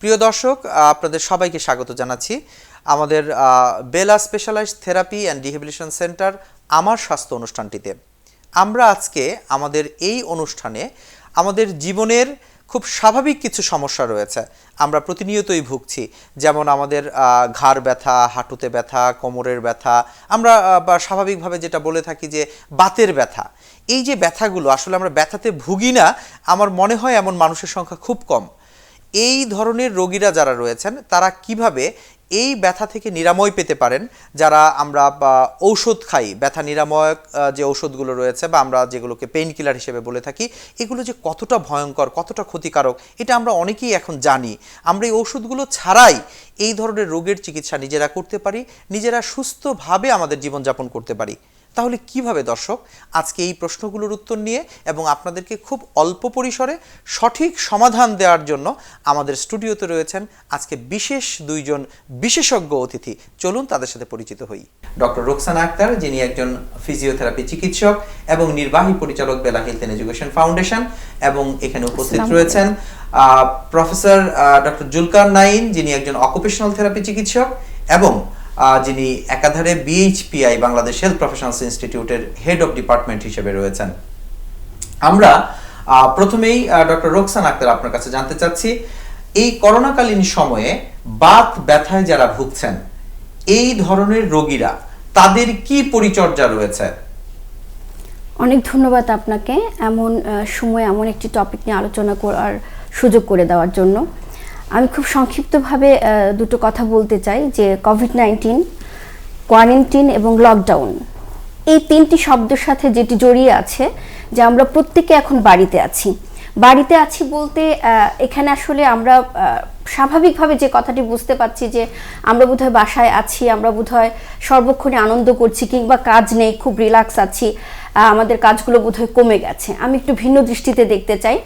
প্রিয় দর্শক, আপনাদের সবাইকে স্বাগত জানাচ্ছি আমাদের Bela specialized therapy and rehabilitation centre আমার স্বাস্থ্য অনুষ্ঠানটিতে। আমরা আজকে আমাদের এই অনুষ্ঠানে আমাদের জীবনের খুব স্বাভাবিক কিছু সমস্যা রয়েছে, আমরা প্রতিনিয়তই ভুগছি, যেমন আমাদের ঘাড় ব্যথা, হাঁটুতে ব্যথা, কোমরের ব্যথা, আমরা স্বাভাবিকভাবে যেটা বলে থাকি যে বাতের ব্যথা। এই যে ব্যথাগুলো, আসলে আমরা ব্যথাতে ভুগি না আমার মনে হয় এমন মানুষের সংখ্যা খুব কম। এই ধরনের রোগীরা যারা রয়েছেন তারা কিভাবে এই ব্যথা থেকে নিরাময় পেতে পারেন, যারা আমরা ঔষধ খাই, ব্যথা নিরাময়ক যে ঔষধগুলো রয়েছে বা আমরা যেগুলোকে পেইন কিলার হিসেবে বলে থাকি, এগুলো যে কতটা ভয়ঙ্কর, কতটা ক্ষতিকারক এটা আমরা অনেকেই এখন জানি। আমরা এই ঔষধগুলো ছাড়াই এই ধরনের রোগের চিকিৎসা নিজেরা করতে পারি, নিজেরা সুস্থভাবে আমাদের জীবনযাপন করতে পারি। তাহলে কিভাবে দর্শক, আজকে এই প্রশ্নগুলোর উত্তর নিয়ে এবং আপনাদেরকে খুব অল্প পরিসরে সঠিক সমাধান দেওয়ার জন্য আমাদের স্টুডিওতে রয়েছেন আজকে বিশেষ দুইজন বিশেষজ্ঞ অতিথি। চলুন তাদের সাথে পরিচিত হই। ডক্টর রোকসানা আক্তার, যিনি একজন ফিজিওথেরাপি চিকিৎসক এবং নির্বাহী পরিচালক বেলা হেলথ অ্যান্ড এডুকেশন ফাউন্ডেশন, এবং এখানে উপস্থিত রয়েছেন প্রফেসর ডক্টর জুলকার নাইন, যিনি একজন অকুপেশনাল থেরাপি চিকিৎসক এবং যিনি একাধারে বিএইচপিআই বাংলাদেশ হেলথ প্রফেশনালস ইনস্টিটিউটের হেড অফ ডিপার্টমেন্ট হিসেবে রয়েছেন। আমরা প্রথমেই ডক্টর রোকসানা আক্তার আপনার কাছে জানতে চাচ্ছি, এই করোনাকালীন সময়ে বাত ব্যথায় যারা ভুগছেন এই ধরনের রোগীরা, তাদের কি পরিচর্যা রয়েছে? অনেক ধন্যবাদ আপনাকে এমন সময় এমন একটি টপিক নিয়ে আলোচনা করার সুযোগ করে দেওয়ার জন্য। আমি খুব সংক্ষিপ্তভাবে দুটো কথা বলতে চাই যে কোভিড-19, কোয়ারেন্টিন এবং লকডাউন, এই তিনটি শব্দের সাথে যেটি জড়িয়ে আছে যে আমরা প্রত্যেকে এখন বাড়িতে আছি। বাড়িতে আছি বলতে এখানে আসলে আমরা স্বাভাবিকভাবে যে কথাটি বুঝতে পারছি যে আমরা বোধহয় বাসায় আছি, আমরা বোধহয় সর্বক্ষণে আনন্দ করছি, কিংবা কাজ নেই, খুব রিল্যাক্স আছি, আমাদের কাজগুলো বোধহয় কমে গেছে। আমি একটু ভিন্ন দৃষ্টিতে দেখতে চাই।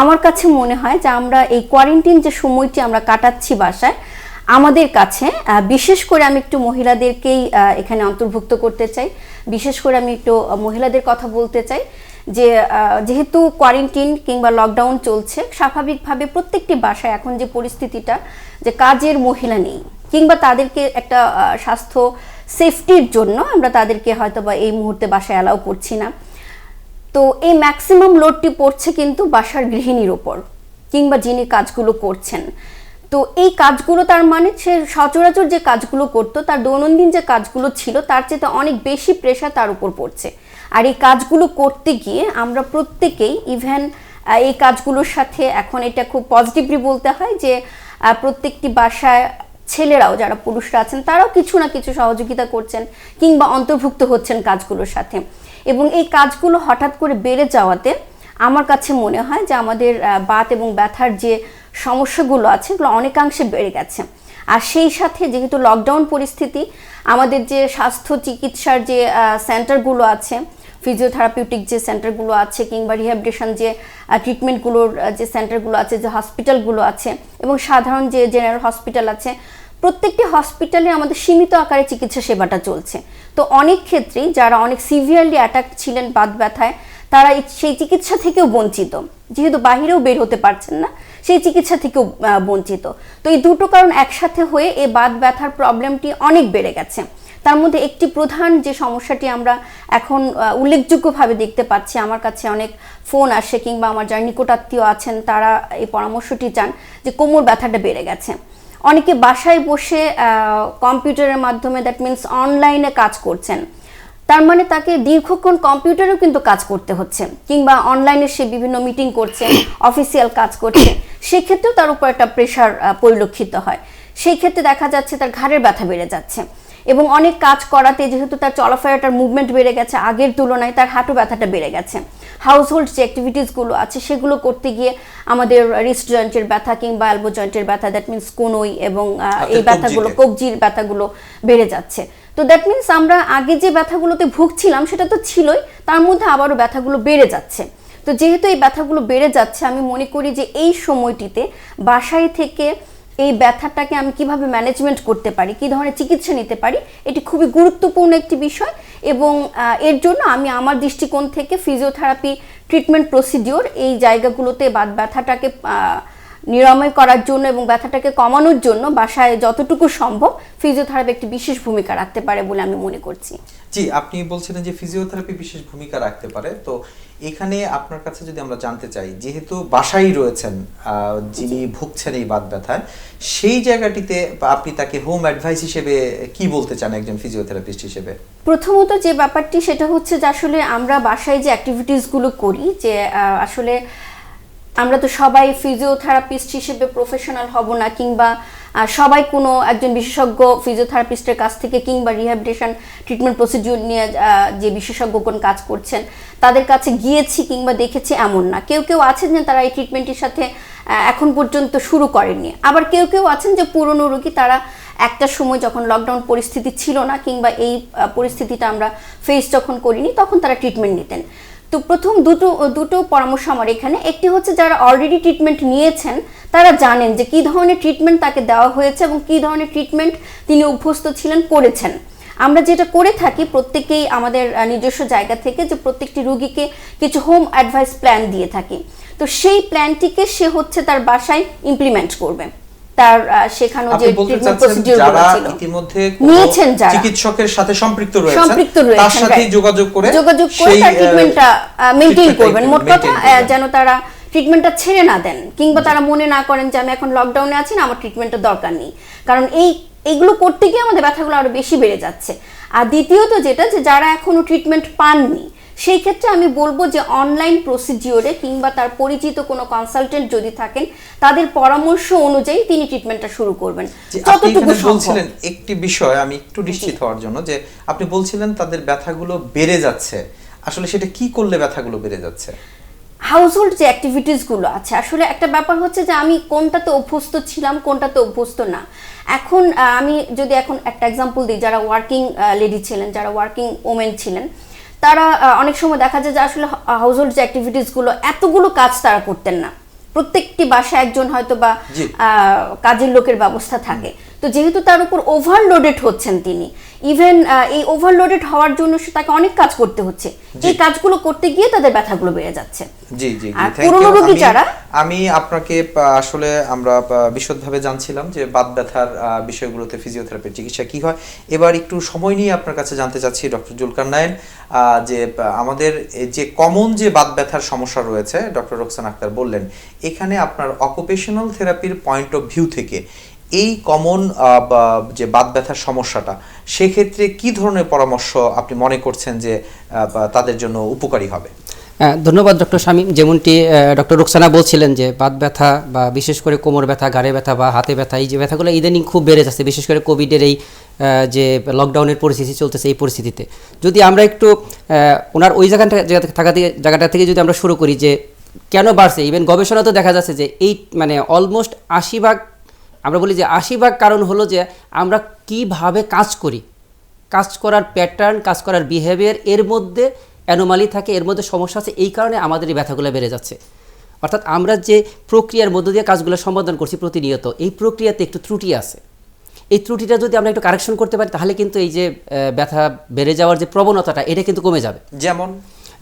আমার কাছে মনে হয় যে আমরা এই কোয়ারেন্টিন যে সময়টি আমরা কাটাচ্ছি বাসায়, আমাদের কাছে বিশেষ করে আমি একটু মহিলাদেরকেই এখানে অন্তর্ভুক্ত করতে চাই। বিশেষ করে আমি একটু মহিলাদের কথা বলতে চাই যে যেহেতু কোয়ারেন্টিন কিংবা লকডাউন চলছে, স্বাভাবিকভাবে প্রত্যেকটি বাসায় এখন যে পরিস্থিতিটা যে কাজের মহিলা নেই, কিংবা তাদেরকে একটা স্বাস্থ্য সেফটির জন্য আমরা তাদেরকে হয়তো বা এই মুহূর্তে বাসায় অ্যালাউ করছি না। তো এই ম্যাক্সিমাম লোডটি পড়ছে কিন্তু বাসার গৃহিণীর ওপর, কিংবা যিনি কাজগুলো করছেন। তো এই কাজগুলো, তার মানে সে সচরাচর যে কাজগুলো করতো, তার দৈনন্দিন যে কাজগুলো ছিল তার চেয়ে অনেক বেশি প্রেশার তার উপর পড়ছে। আর এই কাজগুলো করতে গিয়ে আমরা প্রত্যেকেই, ইভেন এই কাজগুলোর সাথে এখন এটা খুব পজিটিভলি বলতে হয় যে প্রত্যেকটি বাসায় ছেলেরাও, যারা পুরুষরা আছেন, তারাও কিছু না কিছু সহযোগিতা করছেন কিংবা অন্তর্ভুক্ত হচ্ছেন কাজগুলোর সাথে। এবং এই কাজগুলো হঠাৎ করে বেড়ে যাওয়াতে আমার কাছে মনে হয় যে আমাদের বাত এবং ব্যথার যে সমস্যাগুলো আছে এগুলো অনেকাংশে বেড়ে গেছে। আর সেই সাথে যেহেতু লকডাউন পরিস্থিতি, আমাদের যে স্বাস্থ্য চিকিৎসার যে সেন্টারগুলো আছে, ফিজিওথেরাপিউটিক যে সেন্টারগুলো আছে, কিংবা রিহ্যাবিলিটেশন যে ট্রিটমেন্টগুলোর যে সেন্টারগুলো আছে, যে হসপিটালগুলো আছে, এবং সাধারণ যে জেনারেল হসপিটাল আছে, প্রত্যেকটি হসপিটালে আমাদের সীমিত আকারে চিকিৎসা সেবাটা চলছে। তো অনেক ক্ষেত্রেই যারা অনেক সিভিয়ারলি অ্যাটাক ছিলেন বাত ব্যথায়, তারা সেই চিকিৎসা থেকেও বঞ্চিত, যেহেতু বাহিরেও বের হতে পারছেন না, সেই চিকিৎসা থেকেও বঞ্চিত। তো এই দুটো কারণ একসাথে হয়ে এই বাত ব্যথার প্রবলেমটি অনেক বেড়ে গেছে। তার মধ্যে একটি প্রধান যে সমস্যাটি আমরা এখন উল্লেখযোগ্যভাবে দেখতে পাচ্ছি, আমার কাছে অনেক ফোন আসে, কিংবা আমার যারা নিকটাত্মীয় আছেন তারা এই পরামর্শটি চান যে কোমর ব্যথাটা বেড়ে গেছে। অনেকে বাসায় বসে কম্পিউটারের মাধ্যমে, দ্যাট মিনস অনলাইনে কাজ করছেন, তার মানে তাকে দীর্ঘক্ষণ কম্পিউটারেও কিন্তু কাজ করতে হচ্ছে, কিংবা অনলাইনে সে বিভিন্ন মিটিং করছে, অফিসিয়াল কাজ করছে, সেক্ষেত্রেও তার উপর একটা প্রেশার পরিলক্ষিত হয়। সেই ক্ষেত্রে দেখা যাচ্ছে তার ঘাড়ের ব্যথা বেড়ে যাচ্ছে, এবং অনেক কাজ করাতে যেহেতু তার চলাফেরাটার মুভমেন্ট বেড়ে গেছে, আগের তুলনায় তার হাঁটু ব্যথাটা বেড়ে গেছে। হাউসহোল্ড যে অ্যাক্টিভিটিসগুলো আছে সেগুলো করতে গিয়ে আমাদের রিস্ট জয়েন্টের ব্যথা কিংবা এলবো জয়েন্টের ব্যথা, দ্যাট মিনস কোনই এবং এই ব্যথাগুলো, কবজির ব্যথাগুলো বেড়ে যাচ্ছে। তো দ্যাট মিনস আমরা আগে যে ব্যথাগুলোতে ভুগছিলাম সেটা তো ছিলই, তার মধ্যে আবারও ব্যথাগুলো বেড়ে যাচ্ছে। তো যেহেতু এই ব্যথাগুলো বেড়ে যাচ্ছে, আমি মনে করি যে এই সময়টিতে বাসায় থেকে এই ব্যথাটাকে আমি কিভাবে ম্যানেজমেন্ট করতে পারি, কি ধরনের চিকিৎসা নিতে পারি, এটি খুবই গুরুত্বপূর্ণ একটি বিষয়। এবং এর জন্য আমি আমার দৃষ্টিকোণ থেকে ফিজিওথেরাপি ট্রিটমেন্ট প্রসিডিওর এই জায়গাগুলোতে বাত ব্যথাটাকে নিরাময় করার জন্য এবং ব্যথাটাকে কমানোর জন্য বাসায় যতটুকু সম্ভব ফিজিওথেরাপি একটি বিশেষ ভূমিকা রাখতে পারে বলে আমি মনে করছি। জি, আপনি বলছিলেন যে ফিজিওথেরাপি বিশেষ ভূমিকা রাখতে পারে, তো এখানে আপনার কাছে যদি আমরা জানতে চাই, যেহেতু বাসায় রয়েছেন যিনি ভুগছেন এই বাত ব্যথায়, সেই জায়গাটিতে আপনি তাকে হোম অ্যাডভাইস হিসেবে কি বলতে চান একজন ফিজিওথেরাপিস্ট হিসেবে? প্রথমত যে ব্যাপারটি সেটা হচ্ছে যে আসলে আমরা বাসায় যে অ্যাক্টিভিটিসগুলো করি, যে আসলে আমরা তো সবাই ফিজিওথেরাপিস্ট হিসেবে প্রফেশনাল হব না, কিংবা সবাই কোনো একজন বিশেষজ্ঞ ফিজিওথেরাপিস্টের কাছ থেকে কিংবা রিহ্যাবিলিটেশন ট্রিটমেন্ট প্রসিডিউর নিয়ে যে বিশেষজ্ঞগণ কাজ করছেন তাদের কাছে গিয়েছি কিংবা দেখেছি এমন না। কেউ কেউ আছেন যে তারা এই ট্রিটমেন্টের সাথে এখন পর্যন্ত শুরু করেননি, আবার কেউ কেউ আছেন যে পুরনো রোগী, তারা একটা সময় যখন লকডাউন পরিস্থিতি ছিল না কিংবা এই পরিস্থিতিটা আমরা ফেস যখন করিনি তখন তারা ট্রিটমেন্ট নিতেন। তো প্রথম দুটো পরামর্শ আমার এখানে, একটি হচ্ছে যারা অলরেডি ট্রিটমেন্ট নিয়েছেন তারা জানেন যে কী ধরনের ট্রিটমেন্ট তাকে দেওয়া হয়েছে এবং কী ধরনের ট্রিটমেন্ট তিনি অভ্যস্ত ছিলেন, করেছেন। আমরা যেটা করে থাকি প্রত্যেকেই আমাদের নিজস্ব জায়গা থেকে, যে প্রত্যেকটি রোগীকে কিছু হোম অ্যাডভাইস প্ল্যান দিয়ে থাকি। তো সেই প্ল্যানটিকে সে হচ্ছে তার বাসায় ইমপ্লিমেন্ট করবে। তার শেখানো যে ট্রিটমেন্ট প্রসিডিউরগুলো ছিল, ইতিমধ্যে নিয়েছেন যারা, চিকিৎসকের সাথে সম্পৃক্ত রয়েছেন, রয়েছেন, তার সাথে যোগাযোগ করে তার ট্রিটমেন্টটা মেইনটেইন করবেন। মোট কথা যেন তারা ট্রিটমেন্টটা ছেড়ে না দেন, কিংবা তারা মনে না করেন যে আমি এখন লকডাউনে আছি না, আমার ট্রিটমেন্টের দরকার নেই, কারণ এইগুলো করতে গিয়ে আমাদের ব্যথাগুলো আরো বেশি বেড়ে যাচ্ছে। আর দ্বিতীয়ত যেটা, যে যারা এখনো ট্রিটমেন্ট পাননি, সেই ক্ষেত্রে আমি বলবো যে অনলাইন প্রসিডিওরে কিংবা তার পরিচিত কোনো কনসালটেন্ট যদি থাকেন তাদের পরামর্শ অনুযায়ী তিনি ট্রিটমেন্টটা শুরু করবেন যতটুকু সম্ভব। একটি বিষয় আমি একটু নিশ্চিত হওয়ার জন্য, যে আপনি বলছিলেন তাদের ব্যথাগুলো বেড়ে যাচ্ছে, আসলে সেটা কি করলে ব্যথাগুলো বেড়ে যাচ্ছে? হাউসহোল্ড যে অ্যাক্টিভিটিসগুলো আছে, আসলে একটা ব্যাপার হচ্ছে যে আমি কোনটাতে অভ্যস্ত ছিলাম কোনটাতে অভ্যস্ত না। এখন আমি যদি এখন একটা এক্সাম্পল দিই, যারা ওয়ার্কিং লেডি ছিলেন, যারা ওয়ার্কিং ওমেন ছিলেন, তারা অনেক সময় দেখা যায় যে আসলে হাউসহোল্ড যে অ্যাক্টিভিটিসগুলো এতগুলো কাজ তারা করতেন না। প্রত্যেকটি বাসায় একজন হয়তো বা কাজের লোকের ব্যবস্থা থাকে, তো যেহেতু তার উপর ওভারলোডেড হচ্ছেন তিনি, ইভেন এই ওভারলোডেড হওয়ার জন্য তাকে অনেক কাজ করতে হচ্ছে, এই কাজগুলো করতে গিয়ে তাদের ব্যথাগুলো বেড়ে যাচ্ছে। জি জি, আর পুরনো রোগী যারা, আমি আপনাকে আসলে আমরা বিশদভাবে জানছিলাম যে বাত ব্যথার বিষয়গুলোতে ফিজিওথেরাপির চিকিৎসা কি হয়। এবার একটু সময় নিয়ে আপনার কাছে জানতে চাচ্ছি ডক্টর জুলকারনাইন, যে আমাদের যে কমন যে বাত ব্যথার সমস্যা রয়েছে, ডক্টর রোকসানা আক্তার বললেন, এখানে আপনার অকুপেশনাল থেরাপির পয়েন্ট অফ ভিউ থেকে এই কমন যে বাত ব্যথার সমস্যাটা, সেক্ষেত্রে কি ধরনের পরামর্শ আপনি মনে করছেন যে তাদের জন্য উপকারী হবে? ধন্যবাদ ডক্টর শামীম। যেমনটি ডক্টর রোকসানা বলছিলেন যে বাত ব্যথা বা বিশেষ করে কোমর ব্যথা, ঘাড়ে ব্যথা বা হাতে ব্যথা, এই যে ব্যথাগুলো ইদানিং খুব বেড়ে যাচ্ছে, বিশেষ করে কোভিডের এই যে লকডাউনের পরিস্থিতি চলতেছে, এই পরিস্থিতিতে যদি আমরা একটু ওনার ওই জায়গাটা থেকে যদি আমরা শুরু করি যে কেন বাড়ছে, ইভেন গবেষণাতেও দেখা যাচ্ছে যে এই মানে অলমোস্ট 80% আমরা বলি যে 80% কারণ হলো যে আমরা কিভাবে কাজ করি, কাজ করার প্যাটার্ন, কাজ করার বিহেভিয়ার, এর মধ্যে অ্যানোমালি থাকে, এর মধ্যে সমস্যা আছে, এই কারণে আমাদের এই ব্যথাগুলো বেড়ে যাচ্ছে। অর্থাৎ আমরা যে প্রক্রিয়ার মধ্য দিয়ে কাজগুলো সম্পাদন করছি প্রতিনিয়ত, এই প্রক্রিয়াতে একটু ত্রুটি আছে। এই ত্রুটিটা যদি আমরা একটু কারেকশন করতে পারি, তাহলে কিন্তু এই যে ব্যথা বেড়ে যাওয়ার যে প্রবণতাটা, এটা কিন্তু কমে যাবে।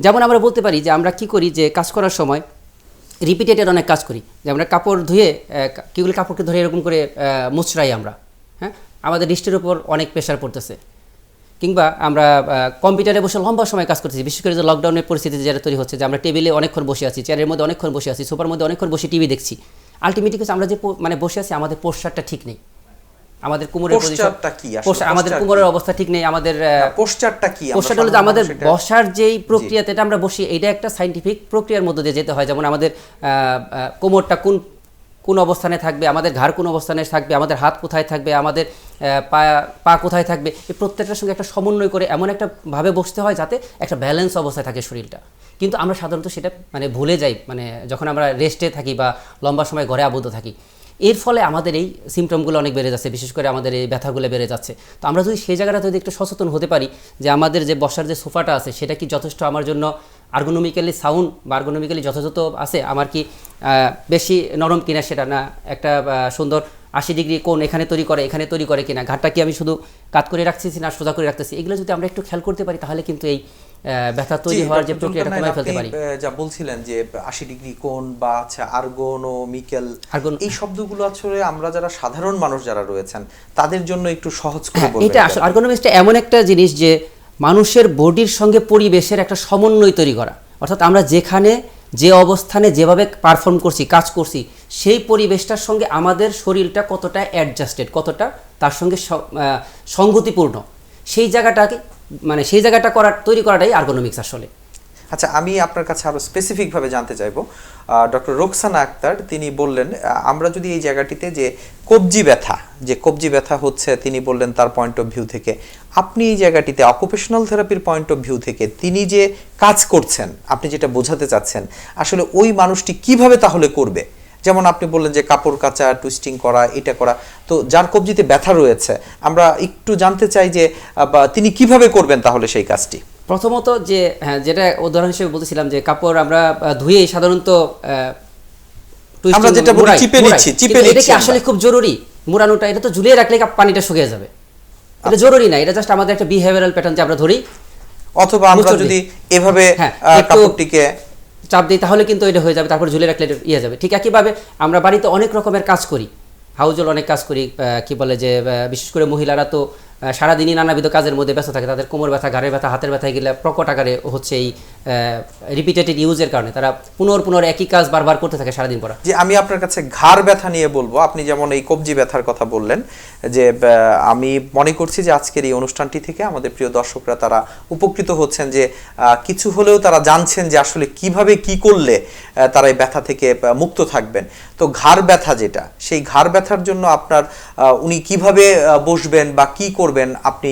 যেমন আমরা বলতে পারি যে আমরা কি করি, যে কাজ করার সময় রিপিটেডেড অনেক কাজ করি, যে আমরা কাপড় ধুয়ে কীগুলো কাপড়কে ধরে এরকম করে মুচড়াই আমরা, হ্যাঁ, আমাদের দৃষ্টির উপর অনেক প্রেশার পড়তেছে। কিংবা আমরা কম্পিউটারে বসে লম্বা সময় কাজ করতেছি, বিশেষ করে যে লকডাউনের পরিস্থিতি যেটা তৈরি হচ্ছে, যে আমরা টেবিলে অনেকক্ষণ বসে আছি, চেয়ারের মধ্যে অনেকক্ষণ বসে আছি, সোফার মধ্যে অনেকক্ষণ বসে টিভি দেখছি, আলটিমেটলি আমরা যে মানে বসে আছি, আমাদের পোস্টারটা ঠিক নেই, আমাদের কোমরের পোস্টারটা কি, আমাদের কোমরের অবস্থা ঠিক নেই, আমাদের পোস্টারটা কি, পোস্টারটা হলো যে আমাদের বসার যেই প্রক্রিয়াতে এটা আমরা বসি, এটা একটা সাইন্টিফিক প্রক্রিয়ার মধ্যে দিয়ে যেতে হয়। যেমন আমাদের কোমরটা কোন অবস্থানে থাকবে, আমাদের ঘাড় কোন অবস্থানে থাকবে, আমাদের হাত কোথায় থাকবে, আমাদের পা কোথায় থাকবে, এই প্রত্যেকটার সঙ্গে একটা সমন্বয় করে এমন একটা ভাবে বসতে হয় যাতে একটা ব্যালেন্স অবস্থায় থাকে শরীরটা। কিন্তু আমরা সাধারণত সেটা মানে ভুলে যাই, মানে যখন আমরা রেস্টে থাকি বা লম্বা সময় ঘরে আবদ্ধ থাকি, এর ফলে আমাদের এই সিমটমগুলো অনেক বেড়ে যাচ্ছে, বিশেষ করে আমাদের এই ব্যথাগুলো বেড়ে যাচ্ছে। তো আমরা যদি সেই জায়গাটা যদি একটু সচেতন হতে পারি যে আমাদের যে বসার যে সোফাটা আছে, সেটা কি যথেষ্ট আমার জন্য আর্গোনমিক্যালি সাউন্ড বা আর্গোনমিক্যালি যথাযথ আছে, আমার কি বেশি নরম কিনা সেটা, না একটা সুন্দর 80 ডিগ্রি কোণ এখানে তৈরি করে কিনা, ঘাটটা কি আমি শুধু কাত করে রাখছি না সোজা করে রাখতেছি, এগুলো যদি আমরা একটু খেয়াল করতে পারি তাহলে কিন্তু এই ব্যথা তৈরি হওয়ার যে প্রক্রিয়াটা কমায় ফেলতে পারি। যা বলছিলেন যে 80 ডিগ্রি কোণ বা আর্গোনোমিক্যাল, এই শব্দগুলো আসলে আমরা যারা সাধারণ মানুষ যারা রয়েছেন তাদের জন্য একটু সহজ করে বলবেন। এটা আসলে আর্গোনমিক্সটা এমন একটা জিনিস যে মানুষের বডির সঙ্গে পরিবেশের একটা সমন্বয় তৈরি করা, অর্থাৎ আমরা যেখানে যে অবস্থানে যেভাবে পারফর্ম করছি, কাজ করছি, সেই পরিবেশটার সঙ্গে আমাদের শরীরটা কতটা অ্যাডজাস্টেড, কতটা তার সঙ্গে সংগতিপূর্ণ, সেই জায়গাটাকে সেই জায়গাটা তৈরি করাটাই আর্গোনমিক্স আসলে। আচ্ছা, আমি আপনার কাছে আরো স্পেসিফিকভাবে জানতে চাইবো, ডক্টর রোকসানা আক্তার তিনি বললেন আমরা যদি এই জায়গাটিতে যে কবজি ব্যথা হচ্ছে, তিনি বললেন তার পয়েন্ট অফ ভিউ থেকে, আপনি এই জায়গাটিতে অকুপেশনাল থেরাপির পয়েন্ট অফ ভিউ থেকে তিনি যে কাজ করছেন, আপনি যেটা বোঝাতে চাচ্ছেন আসলে ওই মানুষটি কিভাবে তাহলে করবে? যেমন আপনি বললেন যে কাপড় কাচা, টুইস্টিং করা, এটা করা, তো যার কবজিতে ব্যথা রয়েছে আমরা একটু জানতে চাই যে তিনি কিভাবে করবেন তাহলে সেই কাজটি। প্রথমত যে যেটা উদাহরণ হিসেবে বলতেছিলাম যে কাপড় আমরা ধুয়ে সাধারণত আমরা যেটা বলি চিপে নিচ্ছি, এটা কি আসলে খুব জরুরি মুড়ানোটা? এটা তো ঝুলিয়ে রাখলে পানিটা শুকিয়ে যাবে, এটা জরুরি না, এটা জাস্ট আমাদের একটা বিহেভিয়ারাল প্যাটার্ন যে আমরা ধরি, অথবা আমরা যদি এভাবে কাপড়টিকে চাপ দিই তাহলে কিন্তু এটা হয়ে যাবে, তারপর ঝুলিয়ে রাখলে ইয়ে যাবে। ঠিক একইভাবে আমরা বাড়িতে অনেক রকমের কাজ করি, হাউজহোল্ড অনেক কাজ করি, কি বলে যে বিশেষ করে মহিলারা তো সারাদিনই নানাবিধ কাজের মধ্যে ব্যস্ত থাকে, তাদের কোমর ব্যথা, ঘাড়ের ব্যথা, হাতের ব্যথা এগুলো প্রকট আকারে হচ্ছে এই রিপিটেড ইউজের কারণে তারা পুনর একই কাজ বারবার করতে থাকে সারাদিন পর। যে আমি আপনার কাছে ঘাড় ব্যথা নিয়ে বলবো, আপনি যেমন এই কবজি ব্যথার কথা বললেন, যে আমি মনে করছি যে আজকের এই অনুষ্ঠানটি থেকে আমাদের প্রিয় দর্শকরা তারা উপকৃত হচ্ছেন, যে কিছু হলেও তারা জানছেন যে আসলে কিভাবে কি করলে তারা এই ব্যথা থেকে মুক্ত থাকবেন। তো ঘাড় ব্যথা যেটা, সেই ঘাড় ব্যথার জন্য আপনার উনি কিভাবে বসবেন বা কি করবেন আপনি,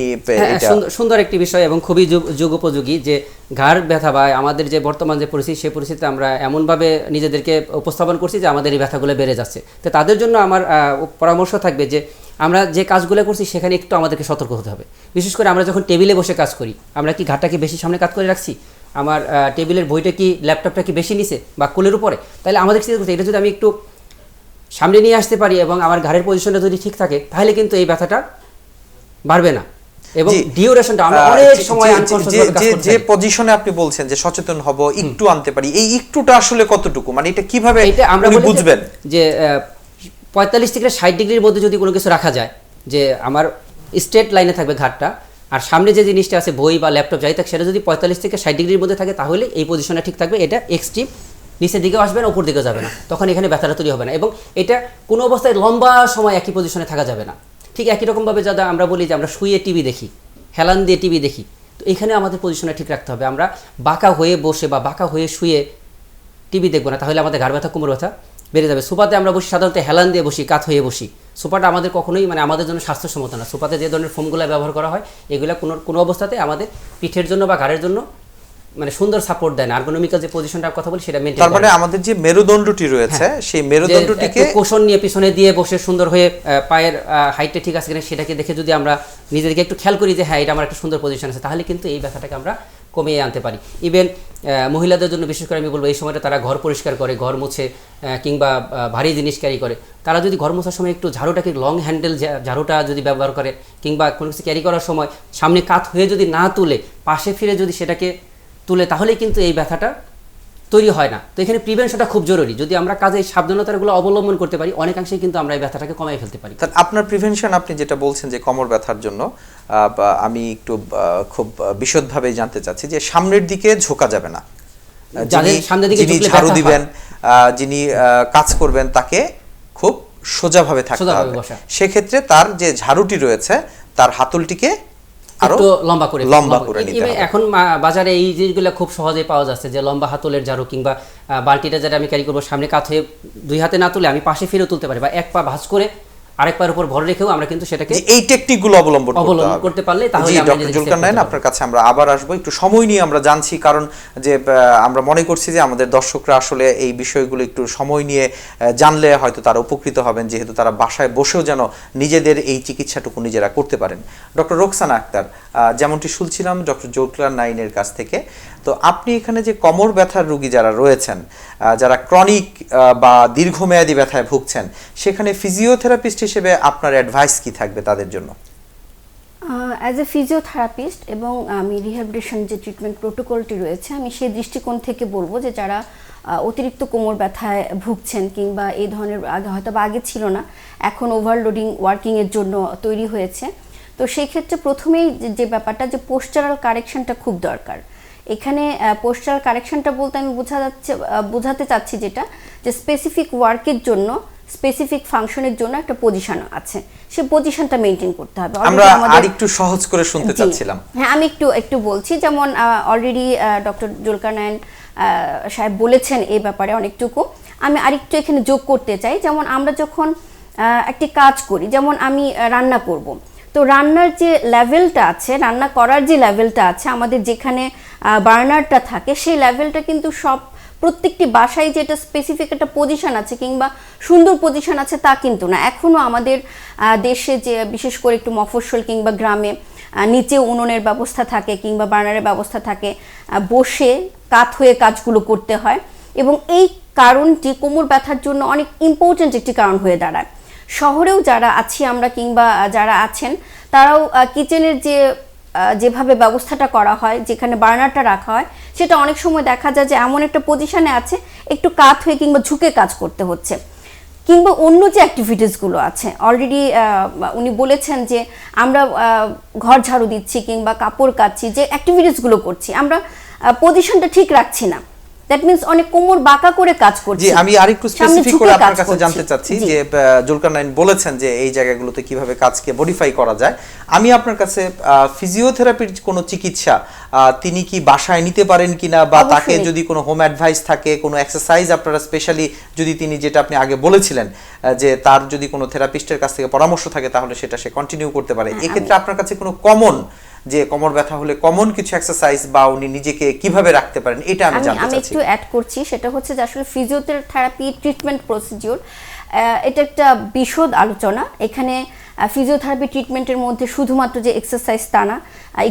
সুন্দর একটি বিষয় এবং খুবই যুগোপযোগী যে ঘাড় ব্যথা বা আমাদের যে বর্তমান যে পরিস্থিতি, সেই পরিস্থিতিতে আমরা এমনভাবে নিজেদেরকে উপস্থাপন করছি যে আমাদের এই ব্যথাগুলো বেড়ে যাচ্ছে। তো তাদের জন্য আমার পরামর্শ থাকবে যে আমরা যে কাজগুলো করছি সেখানে একটু আমাদেরকে সতর্ক হতে হবে। বিশেষ করে আমরা যখন টেবিলে বসে কাজ করি, আমরা কি ঘাড়টাকে বেশি সামনে কাজ করে রাখছি, আমার টেবিলের বইটা কি ল্যাপটপটা কি বেশি নিচে বা কোলের উপরে, তাহলে আমাদের চিন্তা করতে এটা যদি আমি একটু সামনে নিয়ে আসতে পারি এবং আমার ঘাড়ের পজিশনটা যদি ঠিক থাকে তাহলে কিন্তু এই ব্যথাটা বাড়বে না এবং ডিউরেশনটা আমরা অনেক সময় আনকনশিয়াসলি কাজ করতে, যে পজিশনে আপনি বলছেন যে সচেতন হব, একটু আনতে পারি, এই একটুটা আসলে কতটুকু, মানে এটা কিভাবে উনি বুঝবেন? যে 45 থেকে 60 ডিগ্রির মধ্যে যদি কোনো কিছু রাখা যায়, যে আমার স্ট্রেট লাইনে থাকবে ঘাড়টা, আর সামনে যে জিনিসটা আছে বই বা ল্যাপটপ যাই থাক সেটা যদি 45 থেকে 60 ডিগ্রির মধ্যে থাকে তাহলে এই পজিশনটা ঠিক থাকবে, এটা এক্সট্রিম নিচের দিকেও আসবে না, উপর দিকেও যাবে না, তখন এখানে ব্যথাটা তৈরি হবে না এবং এটা কোনো অবস্থায় লম্বা সময় একই পজিশনে থাকা যাবে না। ঠিক একই রকমভাবে যারা আমরা বলি যে আমরা শুয়ে টিভি দেখি, হেলান দিয়ে টিভি দেখি, তো এখানে আমাদের পজিশনটা ঠিক রাখতে হবে। আমরা বাঁকা হয়ে বসে বা বাঁকা হয়ে শুয়ে টিভি দেখবো না, তাহলে আমাদের ঘাড় ব্যথা, কোমর ব্যথা বেড়ে যাবে। সোফাতে আমরা বসি, সাধারণত হেলান দিয়ে বসি, কাত হয়ে বসি, সোফাটা আমাদের কখনোই আমাদের জন্য স্বাস্থ্যসম্মত না। সোফাতে যে ধরনের ফোমগুলো ব্যবহার করা হয় এগুলো কোনো অবস্থাতে আমাদের পিঠের জন্য বা ঘাড়ের জন্য সুন্দর সাপোর্ট দেয় না। আর্গোনমিক্যাল যে পজিশনটার কথা বলি সেটা মেইনটেইন, তার মানে আমাদের যে মেরুদণ্ডটি রয়েছে সেই মেরুদণ্ডটিকে কোষণ নিয়ে পিছনে দিয়ে বসে সুন্দর হয়ে পায়ের হাইটটা ঠিক আছে কিনা সেটাকে দেখে যদি আমরা নিজেদেরকে একটু খেয়াল করি যে হ্যাঁ এটা আমার একটা সুন্দর পজিশন আছে, তাহলে কিন্তু এই ব্যথাটাকে আমরা কমিয়ে আনতে পারি। ইভেন মহিলাদের জন্য বিশেষ করে আমি বলবো এই সময়টা তারা ঘর পরিষ্কার করে, ঘর মুছে কিংবা ভারী জিনিস ক্যারি করে, তারা যদি ঘর মোছার সময় একটু ঝাড়ুটাকে লং হ্যান্ডেল ঝাড়ুটা যদি ব্যবহার করে কিংবা কোনো কিছু ক্যারি করার সময় সামনে কাত হয়ে যদি না তুলে পাশে ফিরে যদি সেটাকে তুলে, তাহলে কিন্তু এই ব্যথাটা তৈরি হয় না। তো এখানে প্রিভেনশনটা খুব জরুরি, যদি আমরা কাজে সাবধানতাগুলো অবলম্বন করতে পারি অনেকাংশেই কিন্তু আমরা এই ব্যথাটাকে কমিয়ে ফেলতে পারি। আপনার প্রিভেনশন আপনি যেটা বলছেন যে কোমর ব্যথার জন্য, আমি একটু খুব বিশদভাবে জানতে চাচ্ছি যে সামনের দিকে ঝোঁকা যাবে না, যিনি ঝাড়ু দিবেন, যিনি কাজ করবেন তাকে খুব সোজাভাবে থাকতে হবে। সেক্ষেত্রে তার যে ঝাড়ুটি রয়েছে তার হাতলটিকে আরো লম্বা করে নিতে হবে। এখন বাজারে এই জিনিসগুলো খুব সহজেই পাওয়া যাচ্ছে, যে লম্বা হাতলের ঝাড়ু কিংবা বালতিটা যেটা আমি ক্যারি করবো সামনে কাত হয়ে দুই হাতে না তুলে আমি পাশে ফিরে তুলতে পারি, বা এক পা ভাঁজ করে আরেক পায়ের উপর ভর রেখেও আমরা কিন্তু সেটাকে এই টেকনিকগুলো অবলম্বন করতে পারলে তাহলে ডক্টর জুলকারনাইন আপনার কাছে আমরা আবার আসবো, একটু সময় নিয়ে আমরা জানছি, কারণ যে আমরা মনে করছি যে আমাদের দর্শকরা আসলে এই বিষয়গুলো একটু সময় নিয়ে জানলে হয়তো তারা উপকৃত হবেন, যেহেতু তারা বাসায় বসেও যেন নিজেদের এই চিকিৎসাটুকু নিজেরা করতে পারেন। ডক্টর রোকসানা আক্তার, যেমনটি শুনছিলাম ডক্টর জুলকারনাইনের কাছ থেকে, তো আপনি এখানে যে কোমর ব্যথার রোগী যারা রয়েছেন, যারা ক্রনিক বা দীর্ঘমেয়াদী ব্যথায় ভুগছেন, সেখানে ফিজিওথেরাপিস্ট হিসেবে আপনার অ্যাডভাইস কি থাকবে তাদের জন্য? অ্যাজ এ ফিজিওথেরাপিস্ট এবং আমি রিহ্যাবিলিটেশন যে ট্রিটমেন্ট প্রোটোকলটি রয়েছে, আমি সেই দৃষ্টিকোণ থেকে বলবো যে যারা অতিরিক্ত কোমর ব্যথায় ভুগছেন কিংবা এই ধরনের আগে ছিল না, এখন ওভারলোডিং ওয়ার্কিংয়ের জন্য তৈরি হয়েছে, তো সেই ক্ষেত্রে প্রথমেই যে ব্যাপারটা যে পোস্টারাল কারেকশনটা খুব দরকার। এখানে পোস্টারাল কারেকশনটা বলতে আমি বোঝাতে চাচ্ছি যেটা যে স্পেসিফিক ওয়ার্কের জন্য, স্পেসিফিক ফাংশনের জন্য একটা পজিশন আছে, সেই পজিশনটা মেনটেন করতে হবে। আমরা আরেকটু সহজ করে শুনতে চাচ্ছিলাম। হ্যাঁ, আমি একটু বলছি, যেমন অলরেডি ডক্টর জুলকারনাইন সাহেব বলেছেন এই ব্যাপারে অনেকটুকু, আমি আরেকটু এখানে যোগ করতে চাই। যেমন আমরা যখন একটি কাজ করি, যেমন আমি রান্না করব, তো রান্নার যে লেভেলটা আছে, রান্না করার যে লেভেলটা আছে, আমাদের যেখানে বার্নারটা থাকে, সেই লেভেলটা কিন্তু প্রত্যেকটি বাসায় যে এটা স্পেসিফিক একটা পজিশন আছে কিংবা সুন্দর পজিশন আছে তা কিন্তু না। এখনও আমাদের দেশে যে বিশেষ করে একটু মফস্বল কিংবা গ্রামে নিচে উনুনের ব্যবস্থা থাকে কিংবা বার্নারের ব্যবস্থা থাকে, বসে কাত হয়ে কাজগুলো করতে হয়, এবং এই কারণটি কোমর ব্যথার জন্য অনেক ইম্পর্ট্যান্ট একটি কারণ হয়ে দাঁড়ায়। শহরেও যারা আছি আমরা কিংবা যারা আছেন, তারাও কিচেনের যেভাবে ব্যবস্থাটা করা হয়, যেখানে বার্নারটা রাখা হয়, সেটা অনেক সময় দেখা যায় যে এমন একটা পজিশনে আছে একটু কাত হয়ে কিংবা ঝুঁকে কাজ করতে হচ্ছে। কিংবা অন্য যে অ্যাক্টিভিটিসগুলো আছে, অলরেডি উনি বলেছেন যে আমরা ঘর ঝাড়ু দিচ্ছি কিংবা কাপড় কাচ্ছি, যে অ্যাক্টিভিটিসগুলো করছি, আমরা পজিশনটা ঠিক রাখছি না, দ্যাট মিন্স অনেক কোমর বাঁকা করে কাজ করছি। জি, আমি আরেকটু স্পেসিফিক করে আপনার কাছে জানতে চাচ্ছি যে জুলকারনাইন বলেছেন যে এই জায়গাগুলোতে কিভাবে কাজকে মডিফাই করা যায়। আমি আপনার কাছে ফিজিওথেরাপির কোনো চিকিৎসা তিনি কি বাসায় নিতে পারেন কিনা, বা তাকে যদি কোনো হোম অ্যাডভাইস থাকে, কোনো এক্সারসাইজ আপনারা স্পেশালি যদি তিনি, যেটা আপনি আগে বলেছিলেন যে তার যদি কোনো থেরাপিস্টের কাছ থেকে পরামর্শ থাকে তাহলে সেটা সে কন্টিনিউ করতে পারে, এক্ষেত্রে আপনার কাছে কোনো কমন, যে কোমর ব্যথা হলে কমন কিছু এক্সারসাইজ বা উনি নিজেকে কিভাবে রাখতে পারেন, এটা আমি জানতে চাচ্ছি। আমি একটু অ্যাড করছি, সেটা হচ্ছে যে আসলে ফিজিওথেরাপি ট্রিটমেন্ট প্রসিডিউর, এটা একটা বিশদ আলোচনা। এখানে ফিজিওথেরাপি ট্রিটমেন্টের মধ্যে শুধুমাত্র যে এক্সারসাইজ তা না,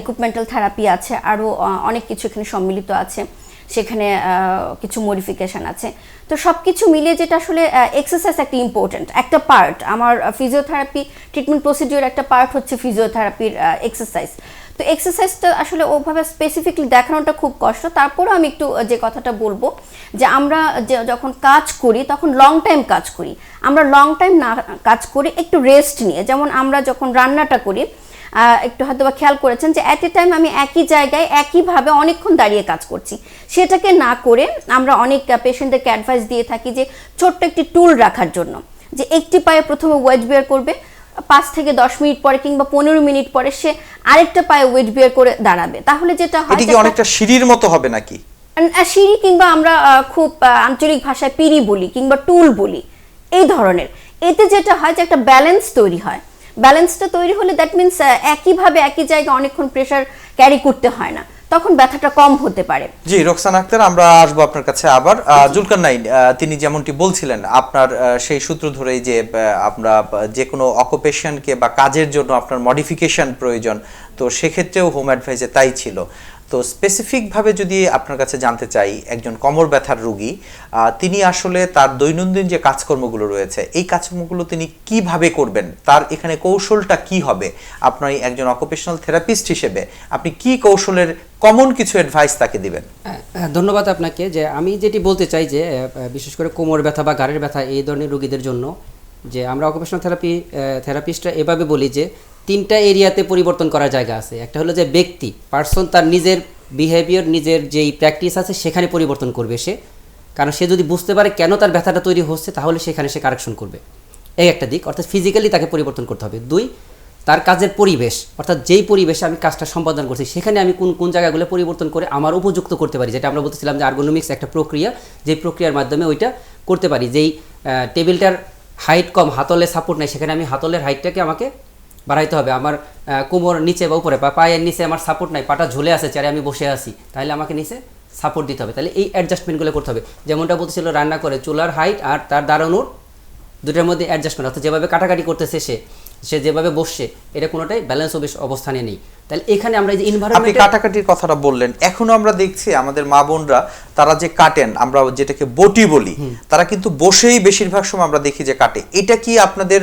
ইকুইপমেন্টাল থেরাপি আছে, আরও অনেক কিছু এখানে সম্মিলিত আছে, সেখানে কিছু মডিফিকেশন আছে। তো সব কিছু মিলিয়ে যেটা আসলে এক্সারসাইজ একটা ইম্পর্ট্যান্ট একটা পার্ট, আমার ফিজিওথেরাপি ট্রিটমেন্ট প্রসিডিউর একটা পার্ট হচ্ছে ফিজিওথেরাপির এক্সারসাইজ। তো এক্সারসাইজটা আসলে ওভাবে স্পেসিফিকলি দেখানোটা খুব কষ্ট, তারপরেও আমি একটু যে কথাটা বলবো যে আমরা যখন কাজ করি তখন লং টাইম কাজ করি, আমরা লং টাইম না কাজ করি একটু রেস্ট নিয়ে। যেমন আমরা যখন রান্নাটা করি, একটু হয়তো বা খেয়াল করেছেন যে অ্যাট এ টাইম আমি একই জায়গায় একইভাবে অনেকক্ষণ দাঁড়িয়ে কাজ করছি, সেটাকে না করে আমরা অনেক পেশেন্টদেরকে অ্যাডভাইস দিয়ে থাকি যে ছোট্ট একটি টুল রাখার জন্য, যে একটি পায়ে প্রথমে ওয়েট বেয়ার করবে, 5 থেকে 10 মিনিট পরে কিংবা 15 মিনিট পরে সে আরেকটা পায়ে ওয়েট বেয়ার করে দাঁড়াবে। তাহলে যেটা হয়, এটা কি অনেকটা সিঁড়ির মতো হবে নাকি? সিঁড়ি কিংবা আমরা খুব আঞ্চলিক ভাষায় পিঁড়ি বলি কিংবা টুল বলি, এই ধরনের। এতে যেটা হয় যে একটা ব্যালেন্স তৈরি হয়, ব্যালেন্সটা তৈরি হলে দ্যাট মিন্স একইভাবে একই জায়গায় অনেকক্ষণ প্রেশার ক্যারি করতে হয় না, তখন ব্যথাটা কম হতে পারে। জি রোকসানা আক্তার, আমরা আসবো আপনার কাছে আবার। জুলকারনাইন, তিনি যেমনটি বলছিলেন আপনার সেই সূত্র ধরেই যে আমরা যে কোনো অকুপেশনকে বা কাজের জন্য আপনার মডিফিকেশন প্রয়োজন, তো সেক্ষেত্রেও হোম অ্যাডভাইসে তাই ছিল। তো স্পেসিফিকভাবে যদি আপনার কাছে জানতে চাই, একজন কোমর ব্যথার রোগী তিনি আসলে তার দৈনন্দিন যে কাজকর্মগুলো রয়েছে, এই কাজকর্মগুলো তিনি কিভাবে করবেন, তার এখানে কৌশলটা কি হবে? আপনি একজন অকুপেশনাল থেরাপিস্ট হিসেবে আপনি কি কৌশলের কমন কিছু অ্যাডভাইস তাকে দিবেন? ধন্যবাদ আপনাকে। যে আমি যেটি বলতে চাই যে বিশেষ করে কোমর ব্যথা বা ঘাড়ের ব্যথা এই ধরনের রোগীদের জন্য যে আমরা অকুপেশনাল থেরাপিস্টরা এভাবে বলি যে 3টা এরিয়াতে পরিবর্তন করার জায়গা আছে। একটা হলো যে ব্যক্তি পার্সন তার নিজের বিহেভিয়ার, নিজের যেই প্র্যাকটিস আছে সেখানে পরিবর্তন করবে সে, কারণ সে যদি বুঝতে পারে কেন তার ব্যথাটা তৈরি হচ্ছে তাহলে সেখানে সে কারেকশন করবে, এই একটা দিক, অর্থাৎ ফিজিক্যালি তাকে পরিবর্তন করতে হবে। 2, তার কাজের পরিবেশ, অর্থাৎ যেই পরিবেশে আমি কাজটা সম্পাদন করছি সেখানে আমি কোন কোন জায়গাগুলো পরিবর্তন করে আমার উপযুক্ত করতে পারি, যেটা আমরা বলতেছিলাম যে আর্গোনমিক্স একটা প্রক্রিয়া, যে প্রক্রিয়ার মাধ্যমে ওইটা করতে পারি। যেই টেবিলটার হাইট কম, হাতলে সাপোর্ট নাই, সেখানে আমি হাতলের হাইটটাকে আমাকে বাড়াইতে হবে। আমার কোমর নিচে বা উপরে বা পায়ের নিচে আমার সাপোর্ট নাই, পাটা ঝুলে আছে, চেয়ারে আমি বসে আছি, তাহলে আমাকে নিচে সাপোর্ট দিতে হবে। তাহলে এই অ্যাডজাস্টমেন্টগুলো করতে হবে। যেমনটা বলতেছিল রান্না করে চুলার হাইট আর তার দাঁড়ানোর দুটার মধ্যে অ্যাডজাস্টমেন্ট, অর্থাৎ যেভাবে কাটাকাটি করতেছে সে, সে যেভাবে বসছে এটা কোনোটাই ব্যালেন্স অবস্থানে নেই। তাহলে এখানে আমরা এই যে আপনি এনভায়রনমেন্ট কাটাকাটির কথাটা বললেন, এখনো আমরা দেখছি আমাদের মা বোনরা তারা যে কাটেন, আমরা যেটাকে বটি বলি, তারা কিন্তু বসেই বেশিরভাগ সময় আমরা দেখি যে কাটে। এটা কি আপনাদের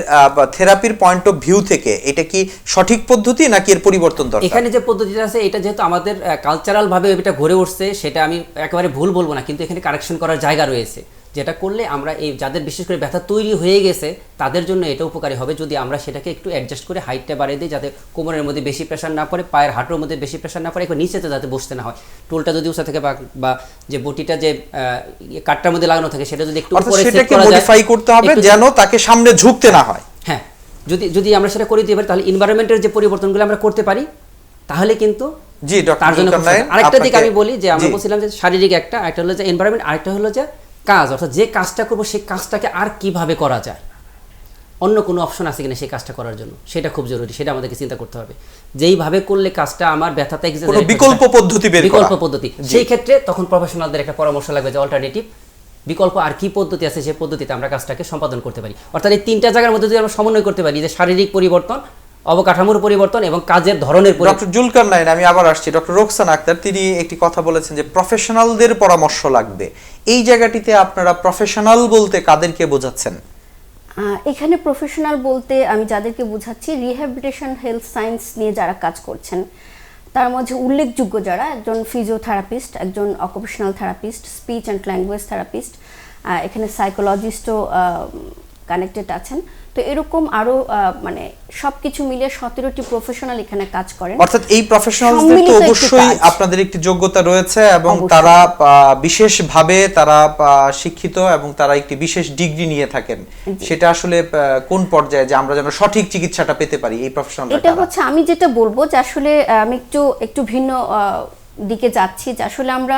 থেরাপির পয়েন্ট অফ ভিউ থেকে এটা কি সঠিক পদ্ধতি নাকি এর পরিবর্তন দরকার? এখানে যে পদ্ধতিটা আছে এটা যেহেতু আমাদের কালচারাল ভাবে এটা গড়ে উঠছে, সেটা আমি একেবারে ভুল বলবো না, কিন্তু এখানে কারেকশন করার জায়গা রয়েছে, যেটা করলে আমরা এই যাদের বিশেষ করে ব্যথা তৈরি হয়ে গেছে তাদের জন্য এটা উপকারী হবে যদি আমরা সেটাকে একটু অ্যাডজাস্ট করে হাইটটা বাড়িয়ে দিই, যাতে কোমরের মধ্যে বেশি প্রেশার না পড়ে, পায়ের হাঁটুর মধ্যে বেশি প্রেশার না পড়ে, একটু নিচেতে যাতে বসতে না হয়। টুলটা যদি উঁচা থেকে বা যে বটিটা যে কাঠটার মধ্যে লাগানো থাকে সেটা যদি একটু উপরে সেট সেটাকে করা যায়, মডিফাই করতে হবে যেন তাকে সামনে ঝুঁকতে না হয়। হ্যাঁ, যদি আমরা সেটা করে দিতে পারি তাহলে এনভায়রনমেন্টের যে পরিবর্তনগুলো আমরা করতে পারি তাহলে কিন্তু জি ডক্টর তার জন্য জুলকার নাইন, আরেকটা দিক আমি বলি যে আমরা জি। বলছিলাম যে শারীরিক একটা হলো যে এনভায়রনমেন্ট, আরেকটা হলো যে কাজ, অর্থাৎ যে কাজটা করবো সেই কাজটাকে আর কিভাবে করা যায়, অন্য কোনো অপশন আছে কিনা সেই কাজটা করার জন্য, সেটা খুব জরুরি, সেটা আমাদেরকে চিন্তা করতে হবে। যেইভাবে করলে কাজটা আমার ব্যথাটা কোনো বিকল্প পদ্ধতি বের করা। বিকল্প পদ্ধতি, সেই ক্ষেত্রে তখন প্রফেশনালদের একটা পরামর্শ লাগবে যে অল্টারনেটিভ বিকল্প আর কি পদ্ধতি আছে যে পদ্ধতিতে আমরা কাজটাকে সম্পাদন করতে পারি। অর্থাৎ এই তিনটা জায়গার মধ্যে যদি আমরা সমন্বয় করতে পারি, যে শারীরিক পরিবর্তন, অবকাঠামোর পরিবর্তন এবং কাজের ধরনের পরিবর্তন। ডক্টর জুলকার নাইন, আমি আবার আসছি, ডক্টর রোকসানা আক্তার তিনি একটি কথা বলেছেন যে প্রফেশনালদের পরামর্শ লাগবে। এই জায়গাটিতে আপনারা প্রফেশনাল বলতে কাদেরকে বোঝাচ্ছেন? এখানে প্রফেশনাল বলতে আমি যাদেরকে বোঝাচ্ছি রিহ্যাবিলিটেশন হেলথ সায়েন্স নিয়ে যারা কাজ করছেন, তার মধ্যে উল্লেখযোগ্য যারা একজন ফিজিওথেরাপিস্ট, একজন occupational therapist, speech and language therapist, এখানে সাইকোলজিস্টও কানেক্টেড আছেন। তো এরকম আরো মানে সবকিছু মিলিয়ে 17টি প্রফেশনাল এখানে কাজ করেন। অর্থাৎ এই প্রফেশনালদের তো অবশ্যই আপনাদের একটি যোগ্যতা রয়েছে এবং তারা বিশেষভাবে তারা শিক্ষিত এবং তারা একটি বিশেষ ডিগ্রি নিয়ে থাকেন। সেটা আসলে কোন পর্যায়ে যে আমরা যেন সঠিক চিকিৎসাটা পেতে পারি এই প্রফেশনালরা? এটা হচ্ছে আমি যেটা বলবো যে আসলে আমি একটু ভিন্ন দিকে যাচ্ছি, যে আসলে আমরা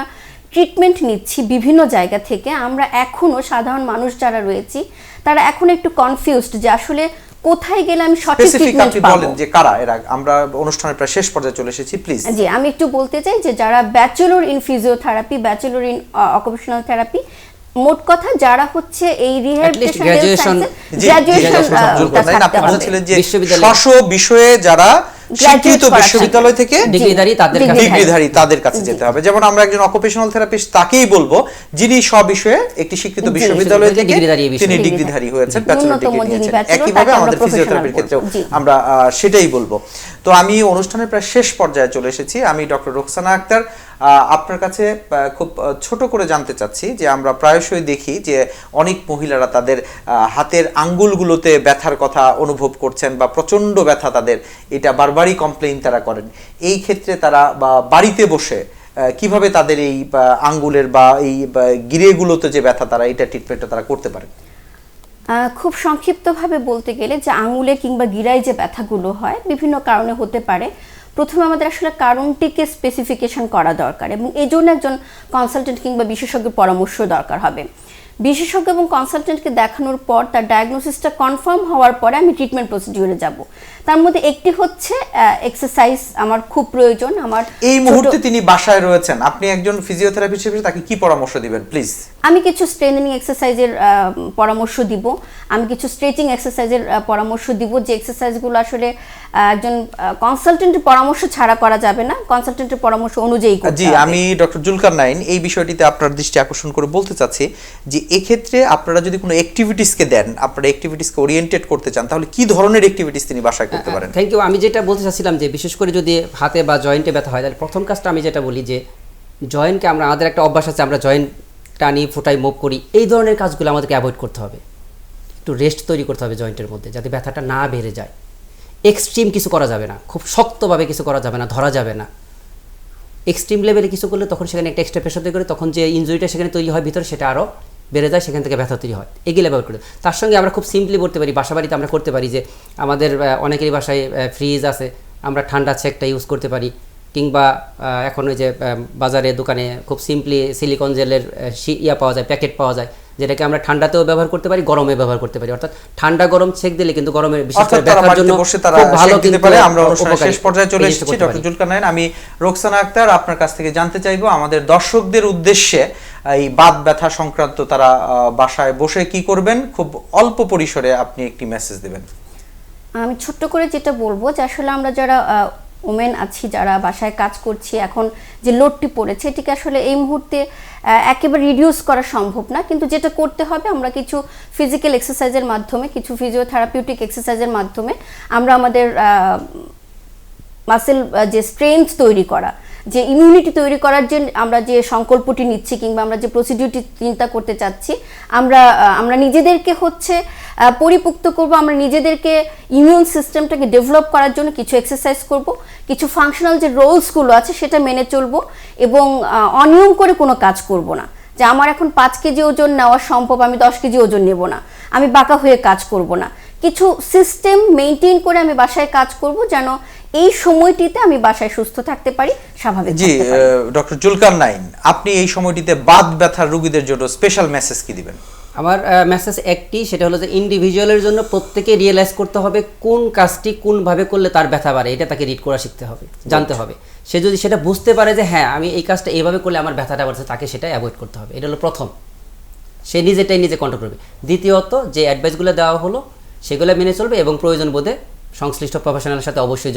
ট্রিটমেন্ট নিচ্ছি বিভিন্ন জায়গা থেকে, আমরা এখনো সাধারণ মানুষ যারা রয়েছি তারা এখন একটু কনফিউজড যে আসলে কোথায় গেলে আমি সঠিক ট্রিটমেন্ট পাবো। বলেন যে কারা এরা, আমরা অনুষ্ঠানের প্রায় শেষ পর্যায়ে চলে এসেছি, প্লিজ। জি, আমি একটু বলতে চাই যে যারা bachelor in physiotherapy, bachelor in occupational therapy, মোট কথা যারা হচ্ছে এই রিহ্যাবিলিটেশন গ্র্যাজুয়েশন আপনি বলেছিলেন যে বিষয়ে যারা শিক্ষিত বিশ্ববিদ্যালয় থেকে ডিগ্রিধারী তাদের কাছে যেতে হবে। যেমন আমরা একজন অকুপেশনাল থেরাপিস্ট তাকেই বলবো যিনি সব বিষয়ে একটি শিক্ষিত বিশ্ববিদ্যালয় থেকে তিনি ডিগ্রিধারী হয়েছেন, ব্যাচেলর ডিগ্রি নিয়েছেন। একইভাবে আমাদের ফিজিওথেরাপির ক্ষেত্রেও আমরা সেটাই বলবো। তো আমি অনুষ্ঠানের প্রায় শেষ পর্যায়ে চলে এসেছি। আমি ডক্টর রোকসানা আক্তার আপনার কাছে খুব ছোট করে জানতে চাচ্ছি যে আমরা প্রায়শই দেখি যে অনেক মহিলারা তাদের হাতের আঙ্গুলগুলোতে ব্যথার কথা অনুভব করছেন বা প্রচন্ড ব্যথা তাদের, এটা বারবারই কমপ্লেইন তারা করেন। এই ক্ষেত্রে তারা বাড়িতে বসে কিভাবে তাদের এই আঙ্গুলের বা এই গিরেগুলোতে যে ব্যথা তারা এটা ট্রিটমেন্টটা তারা করতে পারে? খুব সংক্ষিপ্তভাবে বলতে গেলে যে আঙুলে কিংবা গিরায় যে ব্যথাগুলো হয় বিভিন্ন কারণে হতে পারে। প্রথমে আমাদের আসলে কারণটিকে স্পেসিফিকেশন করা দরকার এবং এই জন্য একজন কনসালটেন্ট কিংবা বিশেষজ্ঞের পরামর্শ দরকার হবে। বিশেষজ্ঞ এবং কনসালটেন্টকে দেখানোর পর তার ডায়াগনোসিসটা কনফার্ম হওয়ার পরে আমি ট্রিটমেন্ট প্রসিডিউরে যাব। তার মধ্যে একটি হচ্ছে এক্সারসাইজ আমার খুব প্রয়োজন। আমার এই মুহূর্তে তিনি বাসায় রয়েছেন, আপনি একজন ফিজিওথেরাপিস্ট হিসেবে তাকে কি পরামর্শ দিবেন প্লিজ? আমি কিছু স্ট্রেংথেনিং এক্সারসাইজের পরামর্শ দিব, আমি কিছু স্ট্রেচিং এক্সারসাইজের পরামর্শ দিব, যে এক্সারসাইজগুলো আসলে একজন কনসালটেন্টের পরামর্শ ছাড়া করা যাবে না, কনসালটেন্টের পরামর্শ অনুযায়ী করতে হবে। জি, আমি ডক্টর জুলকার নাইন এই বিষয়টিতে আপনার দৃষ্টি আকর্ষণ করে বলতে চাচ্ছি যে এক্ষেত্রে আপনারা যদি কোনো অ্যাক্টিভিটিসকে দেন, আপনারা অ্যাক্টিভিটিসকে ওরিয়েন্টেড করতে চান, তাহলে কি ধরনের অ্যাক্টিভিটিস তিনি বাসায় করতে পারেন? Thank you. আমি যেটা বলতে চাচ্ছিলাম যে বিশেষ করে যদি হাতে বা জয়েন্টে ব্যথা হয় তাহলে প্রথম কাজটা আমি যেটা বলি যে জয়েন্টকে আমাদের একটা অভ্যাস আছে, আমরা জয়েন্ট টানি ফোটাই মুভ করি, এই ধরনের কাজগুলো আমাদেরকে অ্যাভয়েড করতে হবে। একটু রেস্ট তৈরি করতে হবে জয়েন্টের মধ্যে যাতে ব্যথাটা না বেড়ে যায়। এক্সট্রিম কিছু করা যাবে না, খুব শক্তভাবে কিছু করা যাবে না, ধরা যাবে না। এক্সট্রিম লেভেলে কিছু করলে তখন সেখানে একটা এক্সট্রা প্রেশার তৈরি করে তখন যে ইনজুরিটা সেখানে তৈরি হয় ভিতরে সেটা আরও বেড়ে যায়, সেখান থেকে ব্যথা তৈরি হয়। এগুলো ব্যবহার করে তার সঙ্গে আমরা খুব সিম্পলি বলতে পারি, বাসা বাড়িতে আমরা করতে পারি যে আমাদের অনেকেরই বাসায় ফ্রিজ আছে, আমরা ঠান্ডা চেকটা ইউজ করতে পারি, কিংবা এখন ওই যে বাজারে দোকানে খুব সিম্পলি সিলিকন জেলের পাওয়া যায়, প্যাকেট পাওয়া যায়, যেটাকে আমরা ঠান্ডাতেও ব্যবহার করতে পারি, গরমে ব্যবহার করতে পারি। অর্থাৎ ঠান্ডা গরম সেক দিলে কিন্তু গরমের বিশেষ করে ব্যথার জন্য খুব ভালো কিন্তু পারে। আমরা অনুষ্ঠানের শেষ পর্যায়ে চলে এসেছি ডক্টর জুলকার নাইন। আমি রোকসানা আক্তার আপনার কাছ থেকে জানতে চাইবো আমাদের দর্শকদের উদ্দেশ্যে এই বাত ব্যথা সংক্রান্ত তারা বাসায় বসে কি করবেন, খুব অল্প পরিসরে আপনি একটি মেসেজ দেবেন। আমি ছোট্ট করে যেটা বলবো যে আসলে আমরা যারা ওমেন আছি, যারা বাসায় কাজ করছি, এখন যে লোডটি পড়েছে এটিকে আসলে এই মুহূর্তে একেবারে রিডিউস করা সম্ভব না, কিন্তু যেটা করতে হবে আমরা কিছু ফিজিক্যাল এক্সারসাইজের মাধ্যমে, কিছু ফিজিওথেরাপিউটিক এক্সারসাইজের মাধ্যমে আমরা আমাদের মাসেল যে স্ট্রেংথ তৈরি করা, যে ইমিউনিটি তৈরি করার যে আমরা যে সংকল্পটি নিচ্ছি কিংবা আমরা যে প্রসিডিউরটি চিন্তা করতে চাচ্ছি, আমরা নিজেদেরকে হচ্ছে পরিপুক্ত করব, আমরা নিজেদেরকে ইমিউন সিস্টেমটাকে ডেভেলপ করার জন্য কিছু এক্সারসাইজ করব, কিছু ফাংশনাল যে রোলসগুলো আছে সেটা মেনে চলবো এবং অনিয়ম করে কোনো কাজ করব না। যে আমার এখন 5 কেজি ওজন নেওয়া সম্ভব, আমি 10 কেজি ওজন নেব না, আমি বাঁকা হয়ে কাজ করব না, কিছু সিস্টেম মেনটেন করে আমি বাসায় কাজ করব যেন এই সময়টিতে আমি বাসায় সুস্থ থাকতে পারি, স্বাভাবিক জি থাকতে পারি। ডক্টর জুলকারনাইন, আপনি এই সময়টিতে বাত ব্যথার রোগীদের জন্য স্পেশাল মেসেজ কি দিবেন? আমার মেসেজ একটি, সেটা হলো যে ইন্ডিভিজুয়ালের জন্য প্রত্যেকে রিয়েলাইজ করতে হবে কোন কাজটি কোনভাবে করলে তার ব্যথা বাড়ে, এটা তাকে রিড করা শিখতে হবে, জানতে হবে। সে যদি সেটা বুঝতে পারে যে হ্যাঁ আমি এই কাজটা এইভাবে করলে আমার ব্যথাটা বাড়ছে, তাকে সেটা অ্যাভয়েড করতে হবে। এটা হলো প্রথম, সে নিজেটাই নিজে কন্ট্রোল করবে। দ্বিতীয়ত, যে অ্যাডভাইসগুলো দেওয়া হলো সেগুলো মেনে চলবে এবং প্রয়োজন বোধে সংশ্লিষ্ট প্রফেশনালের সাথে অবশ্যই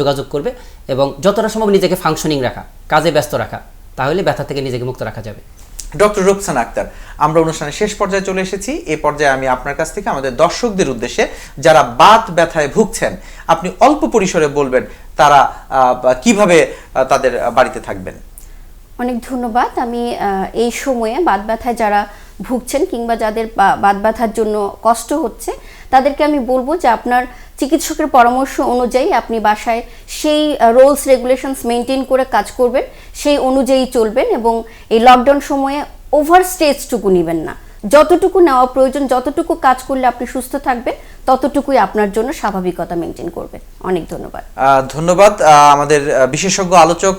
যোগাযোগ করবে এবং যতটা সম্ভব নিজেকে ফাংশনিং রাখা, কাজে ব্যস্ত রাখা, তাহলে ব্যথা থেকে নিজেকে মুক্ত রাখা যাবে। ডক্টর রুকসানা আক্তার, আমরা অনুষ্ঠানের শেষ পর্যায়ে চলে এসেছি। এই পর্যায়ে আমি আপনার কাছ থেকে আমাদের দর্শকদের উদ্দেশ্যে যারা বাত ব্যথায় ভুগছেন, আপনি অল্প পরিসরে বলবেন তারা কিভাবে তাদের বাড়িতে থাকবেন। অনেক ধন্যবাদ। আমি এই সময়ে বাত ব্যথায় যারা ভুগছেন কিংবা যাদের বাত ব্যথার জন্য কষ্ট হচ্ছে তাদেরকে আমি বলবো যে আপনার চিকিৎসকের পরামর্শ অনুযায়ী আপনি বাসায় সেই রুলস রেগুলেশনস মেনটেন করে কাজ করবেন, সেই অনুযায়ী চলবেন এবং এই লকডাউন সময়ে ওভার স্ট্রেসটুকু নেবেন না। যতটুকু নেওয়া প্রয়োজন, যতটুকু কাজ করলে আপনি সুস্থ থাকবেন ততটুকুই আপনার জন্য স্বাভাবিকতা মেনটেন করবে। অনেক ধন্যবাদ। ধন্যবাদ আমাদের বিশেষজ্ঞ আলোচক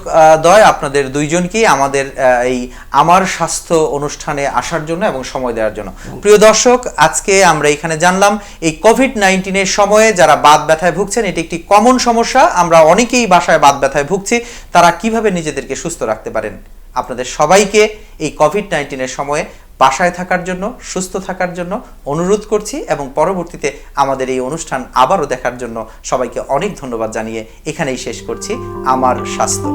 দ্বয়, আপনাদের দুইজনকেই আমাদের এই আমার স্বাস্থ্য অনুষ্ঠানে আসার জন্য এবং সময় দেওয়ার জন্য। প্রিয় দর্শক, আজকে আমরা এখানে জানলাম এই কোভিড-19 সময়ে যারা বাত ব্যথায় ভুগছেন, এটি একটি কমন সমস্যা। আমরা অনেকেই বাসায় বাত ব্যথায় ভুগছি, তারা কিভাবে নিজেদেরকে সুস্থ রাখতে পারেন। আপনাদের সবাইকে এই কোভিড-19 সময়ে বাসায় থাকার জন্য, সুস্থ থাকার জন্য অনুরোধ করছি এবং পরবর্তীতে আমাদের এই অনুষ্ঠান আবারও দেখার জন্য সবাইকে অনেক ধন্যবাদ জানিয়ে এখানেই শেষ করছি আমার স্বাস্থ্য।